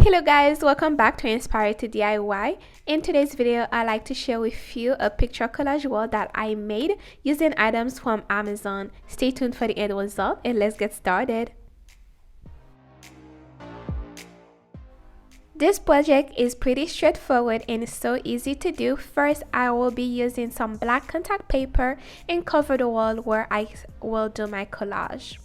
Hello guys, welcome back to Inspired to DIY. In today's video, I'd like to share with you a picture collage wall that I made using items from Amazon. Stay tuned for the end result and let's get started. This project is pretty straightforward and so easy to do. First, I will be using some black contact paper and cover the wall where I will do my collage.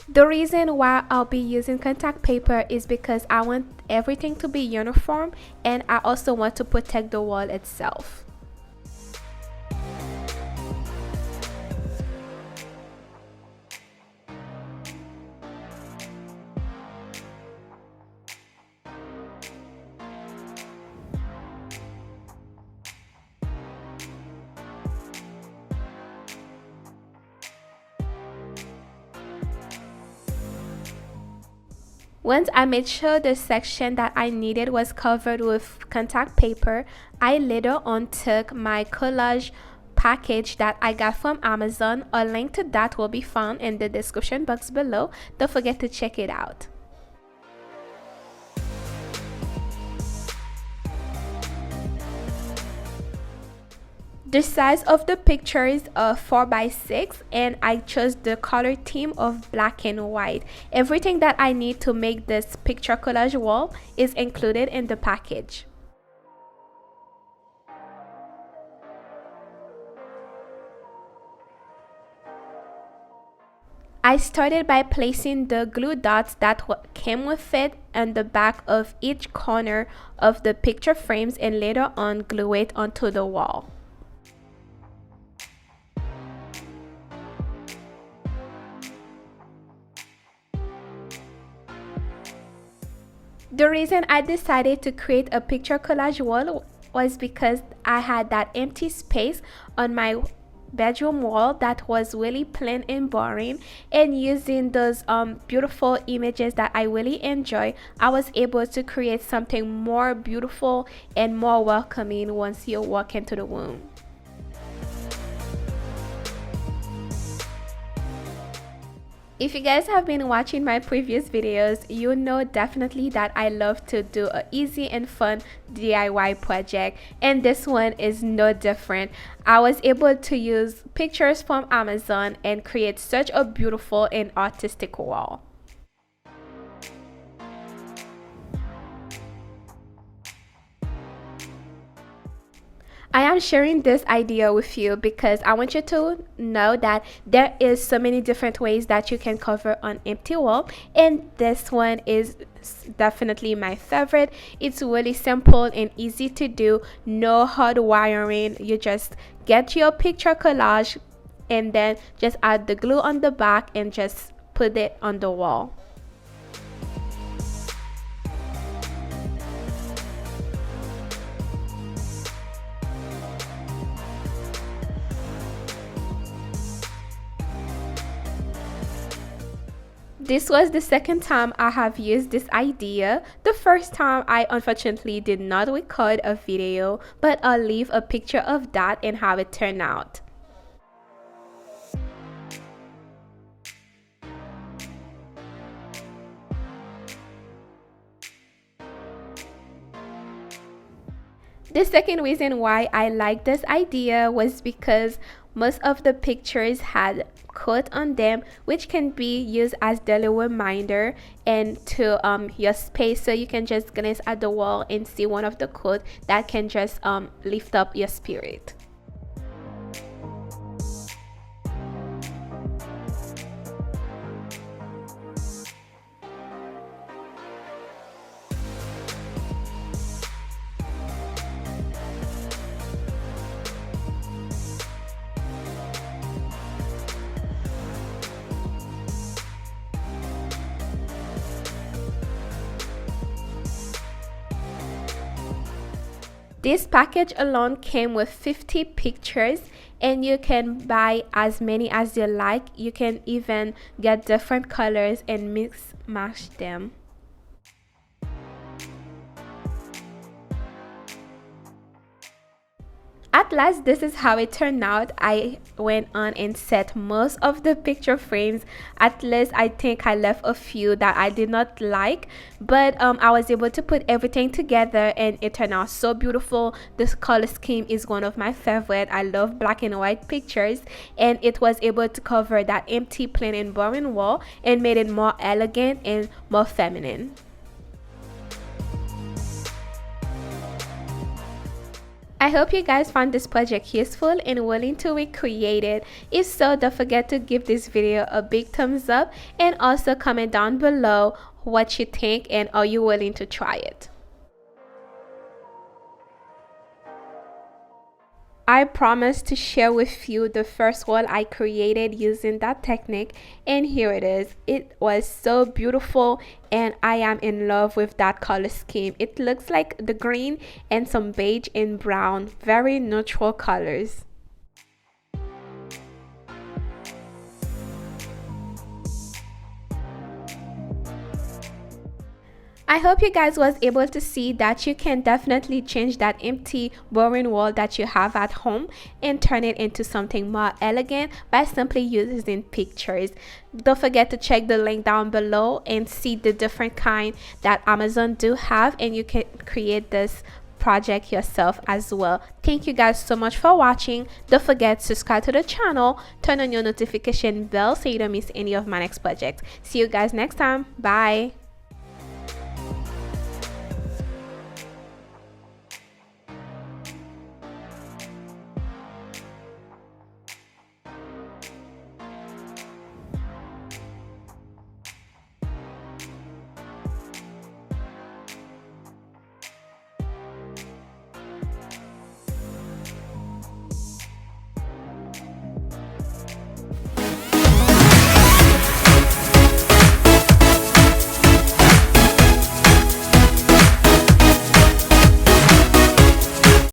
The reason why I'll be using contact paper is because I want everything to be uniform and I also want to protect the wall itself. Once I made sure the section that I needed was covered with contact paper, I later on took my collage package that I got from Amazon. A link to that will be found in the description box below. Don't forget to check it out. The size of the picture is 4x6 and I chose the color theme of black and white. Everything that I need to make this picture collage wall is included in the package. I started by placing the glue dots that came with it on the back of each corner of the picture frames and later on glue it onto the wall. The reason I decided to create a picture collage wall was because I had that empty space on my bedroom wall that was really plain and boring, and using those beautiful images that I really enjoy, I was able to create something more beautiful and more welcoming once you walk into the room. If you guys have been watching my previous videos, you know definitely that I love to do an easy and fun DIY project, and this one is no different. I was able to use pictures from Amazon and create such a beautiful and artistic wall. I am sharing this idea with you because I want you to know that there is so many different ways that you can cover an empty wall, and this one is definitely my favorite. It's really simple and easy to do, no hard wiring. You just get your picture collage and then just add the glue on the back and just put it on the wall. This was the second time I have used this idea. The first time I unfortunately did not record a video, but I'll leave a picture of that and how it turned out. The second reason why I like this idea was because most of the pictures had quote on them, which can be used as daily reminder and to your space, so you can just glance at the wall and see one of the quote that can just lift up your spirit. This package alone came with 50 pictures, and you can buy as many as you like. You can even get different colors and mix match them. At last, this is how it turned out. I went on and set most of the picture frames. At least I think I left a few that I did not like, but I was able to put everything together and it turned out so beautiful. This color scheme is one of my favorite. I love black and white pictures, and it was able to cover that empty, plain and boring wall and made it more elegant and more feminine. I hope you guys found this project useful and willing to recreate it. If so, don't forget to give this video a big thumbs up and also comment down below what you think and are you willing to try it. I promised to share with you the first wall I created using that technique, and here it is. It was so beautiful and I am in love with that color scheme. It looks like the green and some beige and brown, very neutral colors. I hope you guys was able to see that you can definitely change that empty boring wall that you have at home and turn it into something more elegant by simply using pictures. Don't forget to check the link down below and see the different kind that Amazon do have, and you can create this project yourself as well. Thank you guys so much for watching. Don't forget to subscribe to the channel, turn on your notification bell so you don't miss any of my next projects. See you guys next time. Bye.